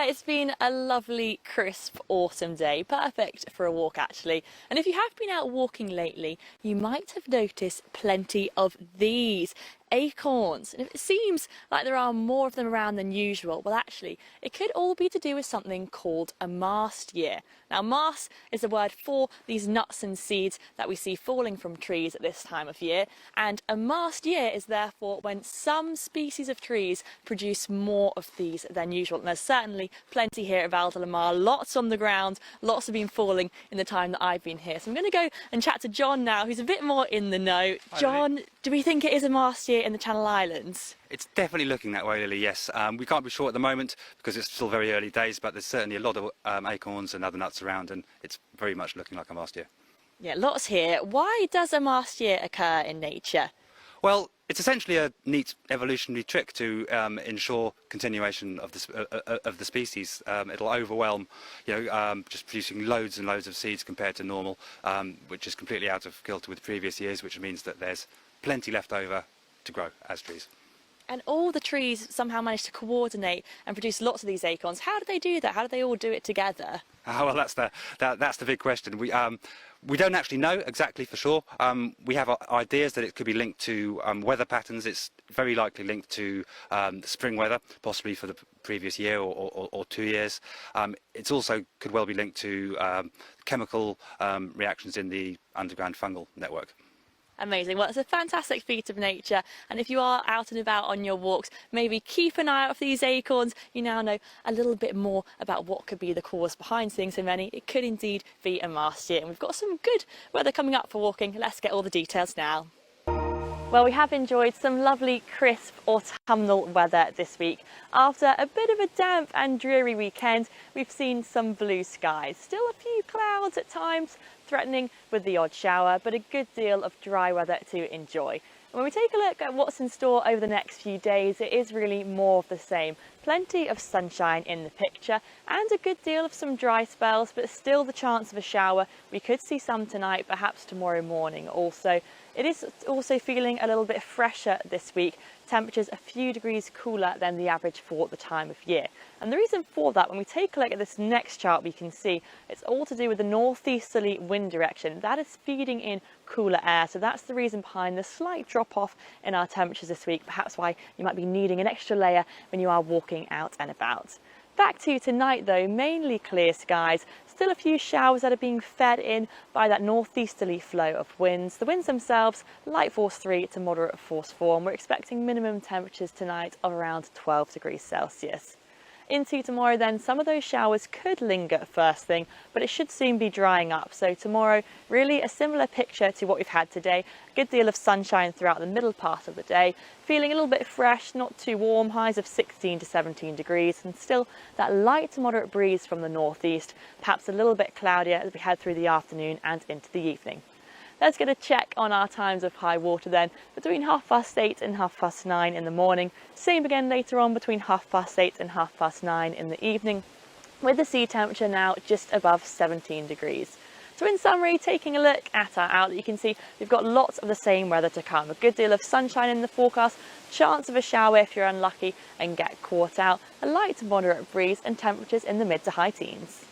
Yeah, it's been a lovely, crisp autumn day, perfect for a walk actually. And if you have been out walking lately, you might have noticed plenty of these acorns. And if it seems like there are more of them around than usual, well actually, it could all be to do with something called a mast year. Now, mast is a word for these nuts and seeds that we see falling from trees at this time of year, and a mast year is therefore when some species of trees produce more of these than usual. And there's certainly plenty here at Val de la Mar, lots on the ground, lots have been falling in the time that I've been here. So I'm going to go and chat to John now, who's a bit more in the know. Hi, John, do we think it is a mast year in the Channel Islands? It's definitely looking that way, Lily, yes. We can't be sure at the moment because it's still very early days, but there's certainly a lot of acorns and other nuts around, and it's very much looking like a mast year. Yeah, lots here. Why does a mast year occur in nature? Well, it's essentially a neat evolutionary trick to ensure continuation of the species. It'll overwhelm, just producing loads and loads of seeds compared to normal, which is completely out of kilter with previous years, which means that there's plenty left over to grow as trees. And all the trees somehow manage to coordinate and produce lots of these acorns. How do they do that? How do they all do it together? Well, that's the big question. We don't actually know exactly for sure. We have ideas that it could be linked to weather patterns. It's very likely linked to spring weather, possibly for the previous year or 2 years. It's also could well be linked to chemical reactions in the underground fungal network. Amazing. Well, it's a fantastic feat of nature, and if you are out and about on your walks, maybe keep an eye out for these acorns. You now know a little bit more about what could be the cause behind seeing so many. It could indeed be a mast year, and we've got some good weather coming up for walking. Let's get all the details now. Well, we have enjoyed some lovely, crisp autumnal weather this week. After a bit of a damp and dreary weekend, we've seen some blue skies. Still a few clouds at times, threatening with the odd shower, but a good deal of dry weather to enjoy. And when we take a look at what's in store over the next few days, it is really more of the same. Plenty of sunshine in the picture and a good deal of some dry spells, but still the chance of a shower. We could see some tonight, perhaps tomorrow morning also. It is also feeling a little bit fresher this week. Temperatures a few degrees cooler than the average for the time of year. And the reason for that, when we take a look at this next chart, we can see it's all to do with the northeasterly wind direction. That is feeding in cooler air. So that's the reason behind the slight drop off in our temperatures this week, perhaps why you might be needing an extra layer when you are walking out and about. Back to tonight though, mainly clear skies, still a few showers that are being fed in by that northeasterly flow of winds. The winds themselves, light force 3 to moderate force 4, and we're expecting minimum temperatures tonight of around 12 degrees Celsius. Into tomorrow then, some of those showers could linger first thing, but it should soon be drying up. So tomorrow, really a similar picture to what we've had today. A good deal of sunshine throughout the middle part of the day. Feeling a little bit fresh, not too warm, highs of 16 to 17 degrees, and still that light to moderate breeze from the northeast, perhaps a little bit cloudier as we head through the afternoon and into the evening. Let's get a check on our times of high water then, between 8:30 and 9:30 in the morning. Same again later on between 8:30 and 9:30 in the evening, with the sea temperature now just above 17 degrees. So in summary, taking a look at our outlook, you can see we've got lots of the same weather to come. A good deal of sunshine in the forecast, chance of a shower if you're unlucky and get caught out, a light to moderate breeze and temperatures in the mid to high teens.